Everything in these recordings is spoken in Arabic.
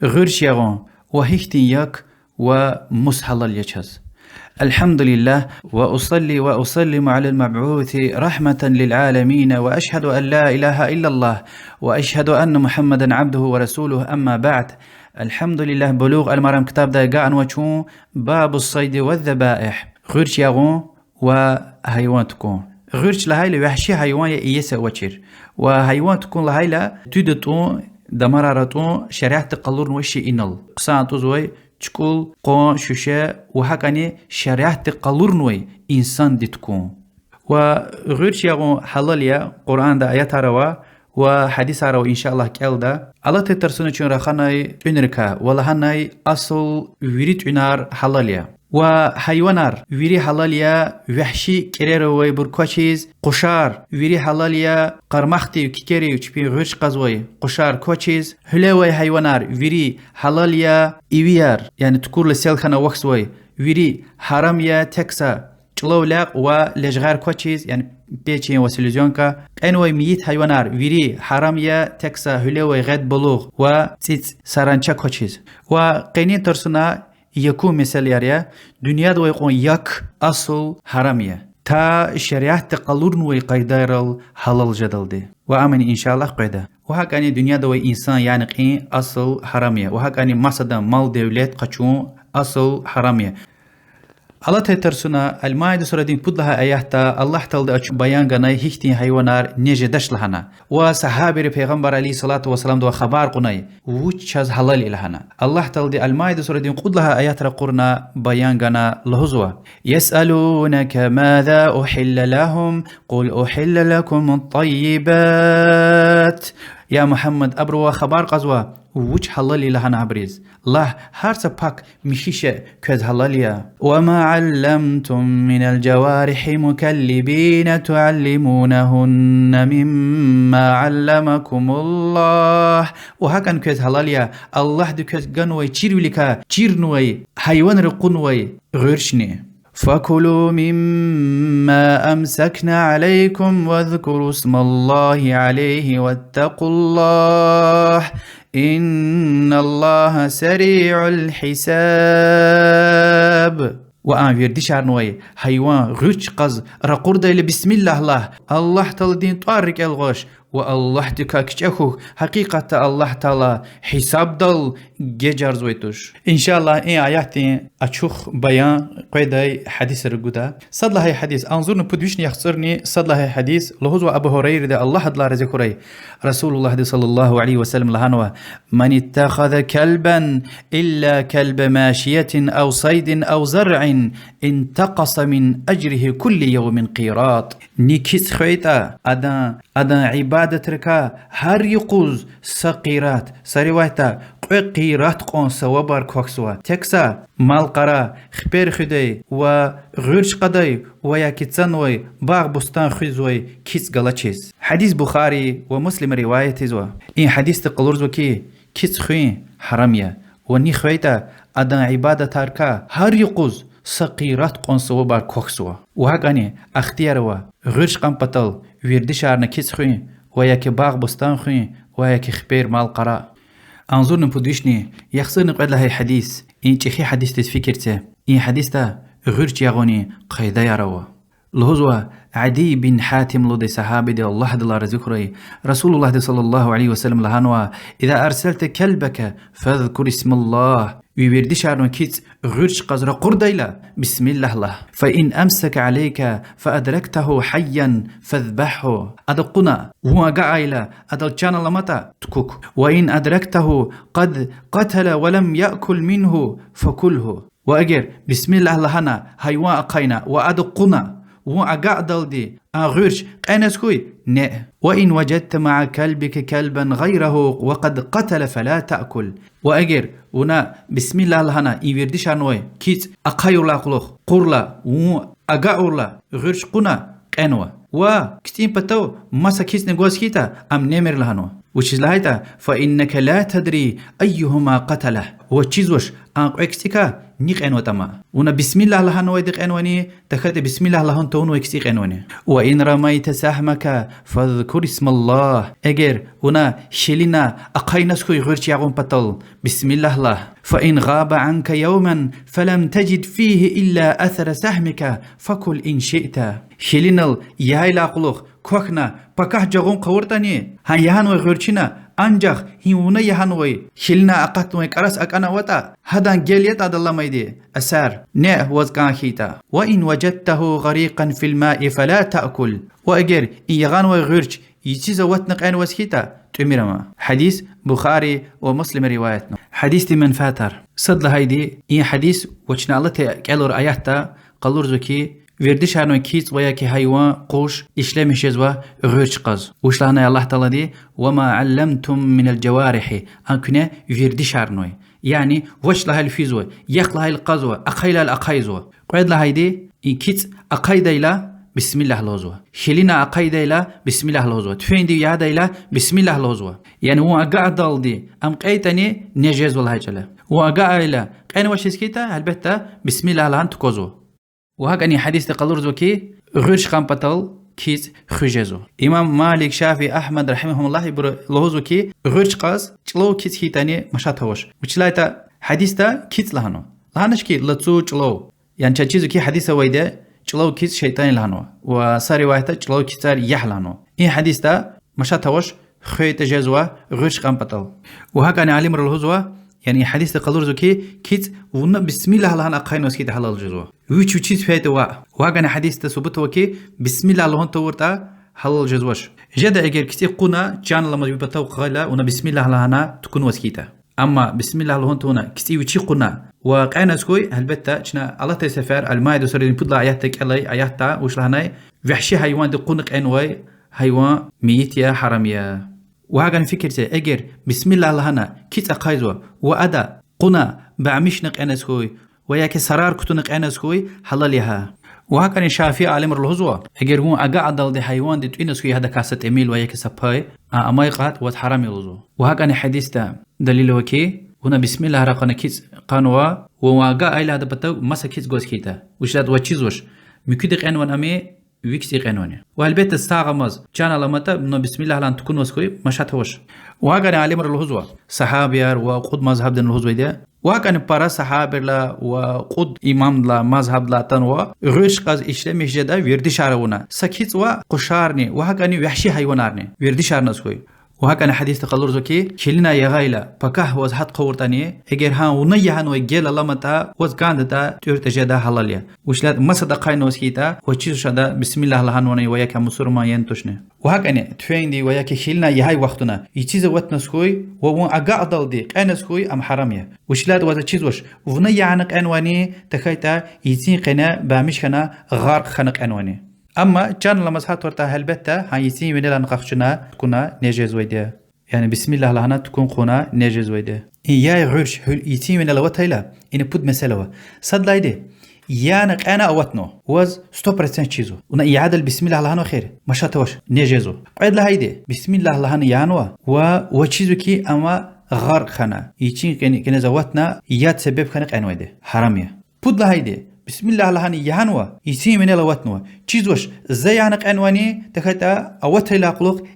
غيرش يغون وهيختي يك ومسحل يشهز. الحمد لله وأصلي وأسلم على المبعوث رحمة للعالمين، وأشهد أن لا إله إلا الله، وأشهد أن محمدا عبده ورسوله. أما بعد، الحمد لله بلوغ المرام كتاب دا قاعن وشون باب الصيد والذبائح. غيرش يغون وهيوان تكون غيرش لهايلا وحشي حيوان يأيسا وشير، وهيوان تكون لهايلا تودتون دمرارتون شريعة تقلور وشي إنال سانتو زوي تشكول قون شوشة وحكاني شريعة تقلور نوي إنسان دي تكون. وغيرش يغون حلاليا قرآن دا آيات روا وحديث روا إن شاء الله كيل دا الله تترسونة چون رخاناي عنركا ولهاناي أصل ويريت عنار حلاليا وحيوانار ويري حلاليا وحشي كريروي بركوشيز قشار ويري حلاليا قرمختي وكيكيري وچبين غيرش قزوي قشار كوشيز هلاوي حيوانار ويري حلاليا إيويار يعني تكور لسيلخانا وخسوي ويري حراميا تكسا چلولاق ولجغار كوشيز يعني بيچين وسلوزيونكا انوي ميت حيوانار ويري حراميا تكسا هلاوي غد بلوغ وتيت سارانچا كوشيز. وقينين ترسنا يكون مثال ياريا دنيا دو يقون يك أصل حرامية تا شريعة تقلورن ويقايدار حلال جدل دي وآمن إن شاء الله قيدا. وهكذا دنيا دو إنسان يعني قين أصل حرامية، وهكذا مصدا مال دولات قچون أصل حرامية. الله تترسنا المائدة سورة دين بدلها آياتا الله تعالى أچو بيان غناي هيختين حيوانار نيجه دش لهنا وصحابي پیغمبر عليه الصلاة والسلام دو خبار قناي وچاز حلال إلهنا. الله تعالى المائدة سورة دين قدلها آيات رقرنا بيان غنا لهزوا يسألونك ماذا أحل لهم قل أحل لكم الطيبات. يا محمد أبروا خبار قزوا وچ حلالي لهنا عبريز الله هارسا باك مشيشة كز حلاليا. وما علمتم من الجوارح مكلبين تعلمونهن مما علمكم الله. وهكذا كز حلاليا الله دو كز غنوي چيروليكا چيرنوي حيوان رقنوي غيرشني. فكلوا مما أمسكنا عليكم واذكروا اسم الله عليه واتقوا الله إن الله سريع الحساب. وآن ويردي شارنوي حيوان غيرش قز رقور دايل بسم الله الله تعالى دين طارق الغوش والله تكاكش أخو حقيقة الله تعالى حساب دل جيجار زويتوش. إن شاء الله إن آياتي أشوخ بيان قيداي حديث رقودا صد لهي حديث أنظرنا بدوشني يخسرني صد لهي حديث لهزو أبو هريرة دا الله دلا رزيكوري رسول الله صلى الله عليه وسلم لهانوا من اتخذ كلبا إلا كلب ماشية أو صيد أو زرع انتقص من أجره كل يوم قيراط. نيكيس خيطة أدان عبادة ركا هر يقوز سقيرات سريواتا قيرات قون سوابار كوكسوا تكسا مالقرا خبير خدي وغيرش قدي ويا كتسانوي باغ بستان خيزوي كيس غلاتشيز. حديث بخاري ومسلم رواية زوا إن حديث تقلورزو كي كيس خوين حرامية وني خويتا أدان عبادة تاركا هر يقوز سقيرات قون سوابار كوكسوا. وهاقاني اختياروا غيرش قنبطل ويردي شارنا كيس خوين ويا كي باغ بستان خوين ويا كي خبير مالقرا. أنظر نبوديشني يخسر نقعد لهي حديث إن تخي حديث تفكرته إن حديث تا غيرش يغوني قيدا يروا لهزوا عدي بن حاتم لدي صحابي دي الله دي الله رزقري رسول الله دي صلى الله عليه وسلم لهانوا إذا أرسلت كلبك فاذكر اسم الله ويبردي شارون كيت غيرش قزر قرديلا بسم الله الله. فإن أمسك عليك فأدركته حيا فاذبحه أدقنا وقعيلا أدل كان لمتا تكوك. وإن أدركته قد قتل ولم يأكل منه فكله. وأجر بسم الله لهنا حيوان أقينا وأدقنا وأقعدل دي غيرش قينسكوي نه. وإن وجدت مع كلبك كلبا غيره وقد قتل فلا تأكل. وأجر ونا بسم الله لهنا يوردي شانوي كيت أقايولا قلوخ قرلا وأقاولا غيرش قنا قنوا وكتين بتو مسا كيس نغوز كيتا أم نمر لهنو وشيز لهايتا فإنك لا تدري أيهما قتله وتشيزوش اكسيكا نيق انوتما ونا بسم الله لهن ويدق انواني تخت بسم الله لهن تون ويكسيق انواني وان رميت سهمك فاذكر اسم الله اجر ونا شيلنا اقاينس كوي غيرش يغون بطل بسم الله الله فان غاب عنك يوما فلم تجد فيه الا اثر سهمك فكل ان شئت شيلينل ياي لاقلوخ كوخنا بكاه جغون قورتاني هان يهان وغيرشنا انجخ هيونا يهانوي شلنا اقاتوي كراس اكانا وتا هدان جيليت ادلا ميدي اسار نه وزكان خيتا وان وجدته غريقا في الماء فلا تاكل واجر يغانوي غيرش يتيز واتنق ان وسكيتا تميرما حديث بخاري ومسلم روايتنا حديث من فاتر صد هيدي اي حديث وچنا الله قالور اياتا قالور زكي وردش هرنوی کیت ویا که حیوان قوش إشلامش يزوا غيرش قز وشلهنا الله تعالى دي وما علمتم من الجوارح أنكنا وردش هرنوي يعني وش لها الفيزوا يخ لها القزوا أقيلا الأقايزوا قيد لها دي إن كيت أقايدا إلى بسم الله لوزوا شلينا أقايدا إلى بسم الله لوزوا تفين دي يادا إلى بسم الله لوزوا يعني هو أقعد دال دي أم قيتني نجاز والله جل هو أقعد إلى قين وش سكيتا هلبتا بسم الله لهن تكوزوا وهكذا حديث قالور زوكي غيرش قامبطل كيس خجزو إمام مالك شافعي أحمد رحمهم الله يبر لهوزوكي غيرش قاس چلو كيس هيتاني مشاتهوش وچلايتا حديث تا كيس لهانو لهانش كي لتسو چلو يعني چيزو كي حديث ويدا چلو كيس شيطاني لهانو وصار روايتا چلو كيسار يح لهانو إن حديث تا مشاتهوش خيت جزوا غيرش قامبطل وهكذا علم الهوزوا يعني حديث قالور زوكي كيت ونا بسم الله لهان أقاين وسكيت حلال جزوا ويش وشيز فيت وهكذا حديث تثبت وكي بسم الله لهن تورتا حلال جزواش جدا اگر كتير قنا جان لما يبتو قالا ونا بسم الله لهنا تكون وسكيتا اما بسم الله لهن تونا كتير وشي قنا وقاين اسكوي هلبتا جنا الله تسفر المايد وسرين بدلا اياتك الله اياتا وش لهناي وحشي حيوان دقنق انواي حيوان ميت يا حراميا وهاجن فكرته اجر بسم الله لهنا كيت اقايزوا وادا قنا بعمشنق انسكوي وياك سرار كتنق انسكوي حلالها وهاكن شافعي عالم الهزوا اجر هو اقعد دي حيوان دي انسكوي هذا كاسه اميل وياك سباي امايقات وحرام يلزو وهاكن حديث ده دليل وكي هنا بسم الله رقنا كيت قانوا وواقع الى هذا بتو مسكيت جوز كيتا وشاد وتشيزوش مكدق انوان امي ويكسي قانوني والبيت استاغمز كان لمتا بسم الله لان تكون وسكوي مشاتوش وهاكن عالم الهزوا صحابيار وقد مذهب دين الهزوا ده وهاكن بارا صحابر لا وقد امام لا مذهب لا تنوا غيش قاز اشلمش جدا ويردي شارونا سكيت وقشارني وهاكن وحشي حيوانارني ويردي شارنسكوي وهكذا حديث تقلور زكي شلنا يغايلا بكاه وزحت قورتاني اگر ها ونيهان ويجيل لمتا وزقاندتا تورتجدا حلاليا وشلات مصدقاين وسكيتا وچيز شدا بسم الله لهانوني وياك مسرما ينتشنه وهكذا تفيندي وياك شلنا يهاي وقتنا يچيز وتنسكوي وون اقعدل دي قنسكوي ام حراميا وشلات وذا چيز وش ونيهانق انواني تخيتا يتين قنا بامشكنا غارق خنق انواني اما كان لما صحت ورتا هلبته هايسين من نقخشنا كنا نجز ويده يعني بسم الله لهنا تكون قنا نجز ويده يا غرش يتين من لوتيلا ان بود مساله صد لايده يانق انا اوتنو واز 100% تشيزو ونا يعادل بسم الله لهنا خير مشاتوش نجزو قيد لهيده بسم الله لهنا يانوا وتشيزو كي اما غرق خنا يتين كن زوتنا يات سبب خنق انويده حراميه بود لهيده بسم الله لهاني يهانوا يسي من لوتنوا تشيزوش زي عنق انواني تختا اوت لاقلوق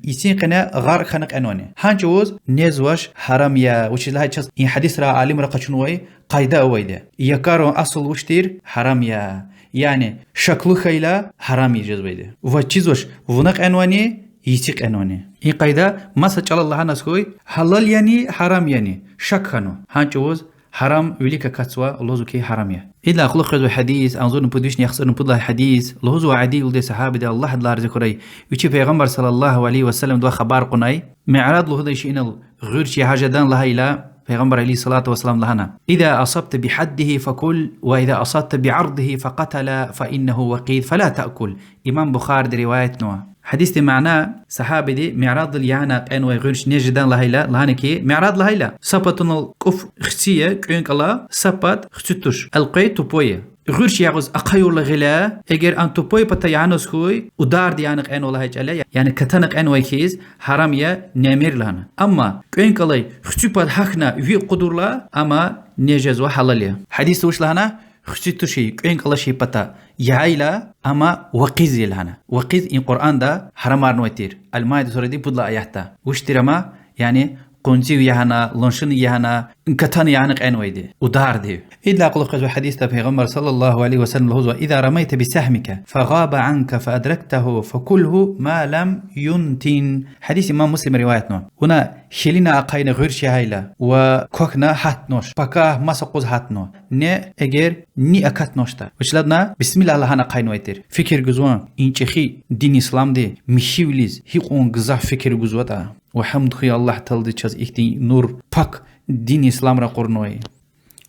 يسي قنا غار خنق انواني هانجوز نيزوش حرام يا وش لها تشز ان حديث را عالم رقشنوي قايده اويده يكارو اصل وشتير حرام يا يعني شكل خيلا حرام يجزويده وتشيزوش ونق انواني يسيق انواني ان قايده ما سجل الله نسكوي حلال يعني حرام يعني شك خنو هانجوز حرام وليك كاتسوا لوزوكي حرامية إلا أخلق خذوا حديث أنظر نبوديش نيخسر نبود الله حديث لوزو عدي ولدي صحابي دي الله دلار ذكري ويشي پیغمبر صلى الله عليه وسلم دو خبار قناي معراض لهذا شيء غير شي حاجدان لها إلى پیغمبر عليه الصلاة والسلام لهنا إذا أصبت بحده فكل وإذا أصبت بعرضه فقتل فإنه وقيد فلا تأكل إمام بخاري دي رواية نوع حديث معناه صحابي دي معراض اليانا قين ويغيرش نجدان لهيلا لهانكي معراض لهيلا سبتون القف خسية كينك الله سبت خسوتوش القيت وبوية غيرش يعوز أقايول غلا اگر أنتو بوي بتا يعنوس خوي ودار ديانق أن والله جل يعني كتنق أن ويكيز حرام يا نمير لهنا أما كين كلاي خطيبات حقنا في قدر لا أما نجز وحلاليا حديث وش لهنا خطيتو شيء كين كلا شيء بتا يعيلا أما وقيز لهنا وقيز إن قرآن دا حرام نوتير المائدة سورة دي بدلا آياتا وش ترما يعني قنتي يهنا لنشن يهنا كتان يعنق أن ويدي ودار دي إلا قل خذ حديث پیغمبر صلى الله عليه وسلم له إذا رميت بسهمك فغاب عنك فأدركته فكله ما لم ينتن حديث إمام مسلم روايتنا هنا شلنا أقاين غير شهيلا وكوكنا حتنوش بكاه ما سقوز حتنو نه اگر ني أكت نوشتا وشلدنا بسم الله لهنا قاين ويتر فكر جزوان إنشخي دين إسلام دي مشيوليز هيقون جزا فكر جزوتا وحمد خي الله تلدي چاز إختي نور باك دين إسلام را قرنوي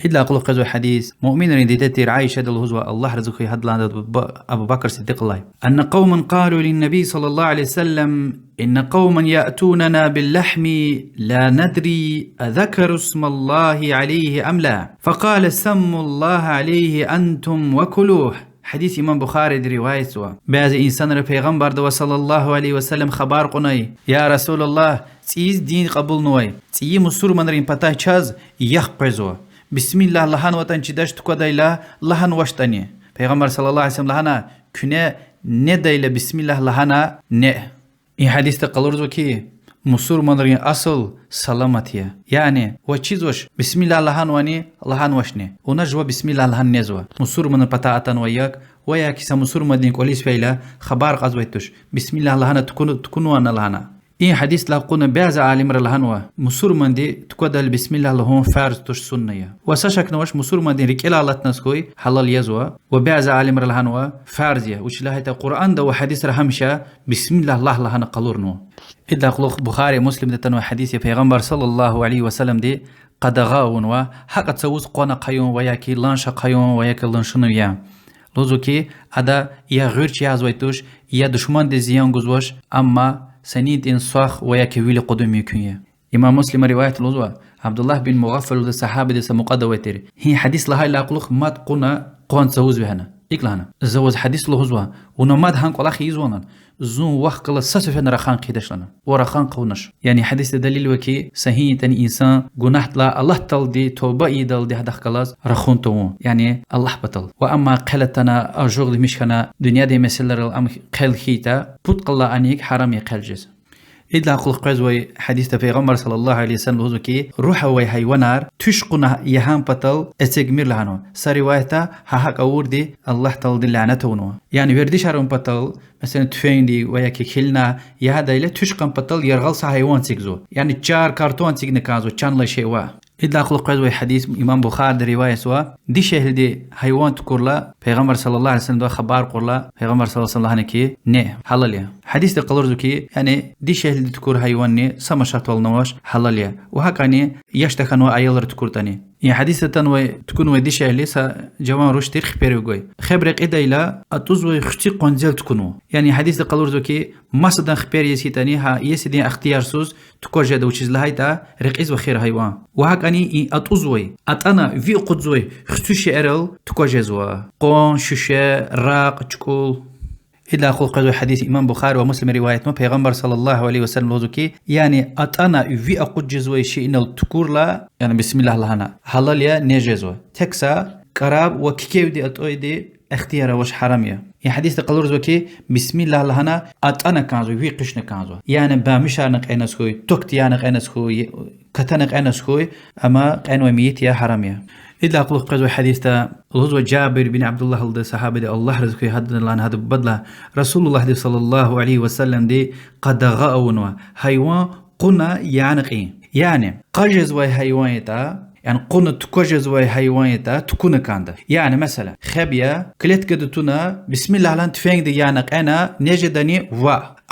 إلا أقول قزو حديث مؤمن رديتتير عائشة الهزوة الله رزقه هدلان أبو بكر صديق الله أن قوما قالوا للنبي صلى الله عليه وسلم إن قوما يأتوننا باللحم لا ندري أذكر اسم الله عليه أم لا فقال سموا الله عليه أنتم وكلوه حديث إمام بخاري دي رواية سوا بعض إنسان را پیغمبر دو صلى الله عليه وسلم خبر قناي يا رسول الله تيز دين قبول نوي تي مسور من رين پتا چاز يخ پرزوا بسم الله لهان وطن چی داشت کو دایلا لهان وشتنی پیغمبر صلی الله علیه و سلم لهانا کنه نه دایلا بسم الله لهانا نه این حدیث تقلرزو کی مسور منرین اصل سلامتیه یعنی و چیزوش بسم الله لهان وانی لهان وشنی اونا جوا بسم الله لهان نزوا مسور من پتا اتن و یک سم مسور مدین کولیس پیلا خبر قزویتش بسم الله لهانا تكون وانا لهانا این حدیث لاقونا بعض عالم رلهانوا مسور مندي تقدل بسم الله لهم فرض توش سنية وساشك نوش مسور مندي ركيل على نسكوي حلال يزوا وبعض عالم رلهانوا فرضية وش لها القرآن ده وحديث رحمشة بسم الله الله لهنا قلورنو إذا قلوخ بخاري مسلم ده تنو حديث پیغمبر صلى الله عليه وسلم دي قد غاون و حق تسوز قونا قيون وياكي لانشا قيون وياكي لانشنويا لوزو كي ادا يا غيرچ يازويتوش يا دشمن دي زيان گزوش اما سنيد إنصاخ وياك ويل قدوم يكونيا إمام مسلم رواية الوضوء عبد الله بن مغفل الصحابة دي سمقادة ويتري هي حديث لها لا قلوخ ما تقونا قوان تزوز بهنا إقلانا زوز حديث لهزوا ونماد هانك ولا خيزونا زون وقت قل سسفن رخان قيدش لنا ورخان قونش يعني حديث دليل وكي سهي تاني إنسان جناح لا الله تل دي توبة يدل دي هدخ قلاز رخون تو يعني الله بطل وأما قلتنا أجور مش كنا دنيا دي مسلر الأم قل خيتا بوت قلا أنيك حرام يقل جز إذا أقول قزوي حديث پیغمبر صلى الله عليه وسلم هو كي روح وي حيوانار تشقنا يهام بطل استجمر لهانو سروايتا حق أوردي الله تعالى لعنته يعني وردي شارون بطل مثلا تفيندي ويا كيلنا يهدا إلى تشقن بطل يرغل حيوان تيجزو يعني تشار كرتون تيجن كازو تشان لا شيء وا إذا أقول قزوي حديث إمام بخاري رواية سوا دي شهل دي حيوان تقوللا پیغمبر صلى الله عليه وسلم دو خبر قوللا پیغمبر صلى الله عليه وسلم كي نه حلاليا حديث قلرزو كي يعني دي شهل دي تقول حيوان ني سما شرط والنواش حلاليا وهكاني يشتكنوا أيالر تقول تاني يعني حديث تنوي تكون ودي شهل لسا جوان روش تير خبريوغوي خبرق إدا إلا أتوزوي خشتي قنزل تكونوا يعني حديث قلرزو كي ما صدن خبر يسيتاني ها يسيدين اختيار سوز تكور جدا وچيز لهايتا رقيز وخير حيوان وهكاني أتوزوي أتانا في قدزوي خشتوش إرل تكور جزوا قون شوشة راق تشكول إلا أقول قدوة حديث إمام بخاري ومسلم رواية ما پیغمبر صلى الله عليه وسلم وذكي يعني أتانا في أقود جزوي شيء إن التكور لا يعني بسم الله لهنا حلال يا نجزوه تكسا قراب وكيكيو دي أتوي دي اختيار وش حرامية يعني حديث قلورز وكي بسم الله لهنا أتانا كانزو في قشن كانزو يعني بامشارنق أينس خوي توكتيانق أينس خوي كتنق أينس خوي أما قينو ميت يا حرامية إذا أقول قزوة حديث الغزوة جابر بن عبد الله الصحابة دي الله رزقه هدنا لان هذا بدله رسول الله دي صلى الله عليه وسلم دي قد غاونوا حيوان قنا يعنقين يعني قجز وي حيوانيتا يعني قنا تكوجز وي حيوانيتا تكون كاندا يعني مثلا خبيا كلت كدتنا بسم الله لان تفين دي يعنق أنا نجدني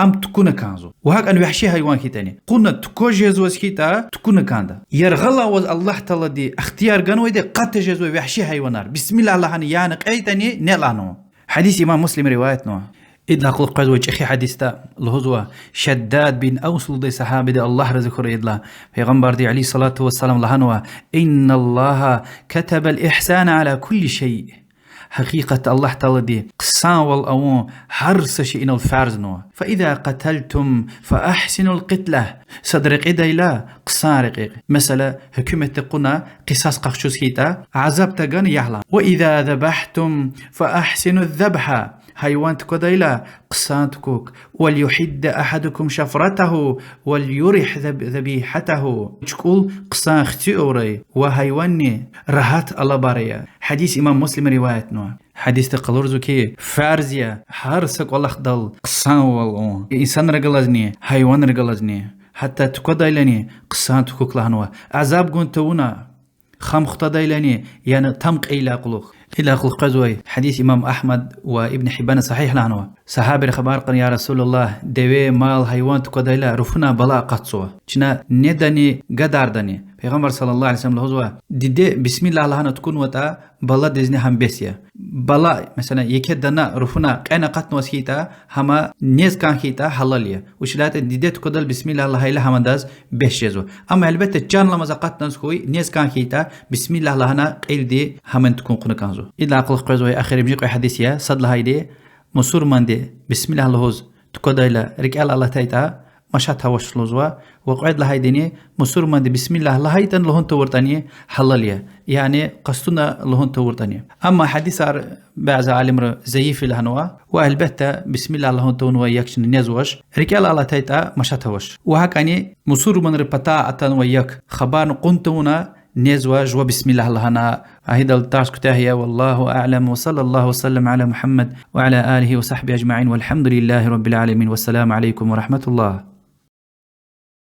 أم تكون كانزو وهاك أن وحشي حيوان كيتاني قلنا تكوجز وسكيتا تكون كاندا يرغلا وز الله تعالى دي اختيار قنوي دي قتجز وحشي حيوانار بسم الله الله يعنق أيتاني نلانو حديث إمام مسلم روايتنا إدلا قل قزوة أخي حديثتا الهزوة شداد بن أوصل دي صحابي دي الله رزقه إدلا پیغمبر دي عليه الصلاة والسلام لهنوا إن الله كتب الإحسان على كل شيء حقيقة الله تعالى دي قصان والأوان حرس شيء إن الفرز نوا. فإذا قتلتم فأحسنوا القتلة صدرق إدايلا قصان رقيق مثلا حكومة تقونا قصاص قخشوس هيتا عذاب تغن يحلا. وإذا ذبحتم فأحسنوا الذبحة حيوان تكودايلا قصان تكوك. وليحد أحدكم شفرته وليرح ذبيحته تقول قصان اختي أوري وحيواني رهات الله باريا. حديث إمام مسلم رواية نوا حديث تقلورزو كي فارزيا حارسك والله خدال قصان والله إنسان رجلازني حيوان رجلازني حتى تكودايلاني قصان تكوك لهنوا عذاب قنتونا خم خطدايلاني يعني تمق إلى قلوخ إلى خلق قزوي. حديث إمام أحمد وابن حبان صحيح لعنوا صحابي خبر قن يا رسول الله دوي مال حيوان تقدايلا رفنا بلا قطسوا چنا نداني قدارداني پیغمبر صلى الله عليه وسلم لهزوا ديدي بسم الله لهنا تكون وتا بلا دزني هم بسيا بلا مثلا يكي دنا رفنا قنا قطن وسكيتا هما نيز كان كيتا حلاليا وشلات ديدي تقدل بسم الله لهيلا هم داز بشيزو. اما البته جان لما زقطن سكوي نيز كان كيتا بسم الله لهنا قيل دي هم تكون قن كانزو. إذا أقول قزوي آخر بيجي حديثيا صد لهايدي مسور مندي بسم الله لهوز تقدايلا رجال الله تايتا مشات هوش لوزوا وقعد لهايديني مسور مندي بسم الله لهايتن لهون تورتاني حلاليا يعني قصتنا لهون تورتاني. أما حديث بعض عالم زيف الهنوا والبته بسم الله لهون تونوا يكشن نزوش رجال الله تايتا مشات هوش وهكاني مسور من ربطا أتن وياك خبار قنتونا نزواج وبسم الله لهنا عهد التارس كتاهية. والله أعلم وصلى الله وسلم على محمد وعلى آله وصحبه أجمعين والحمد لله رب العالمين والسلام عليكم ورحمة الله.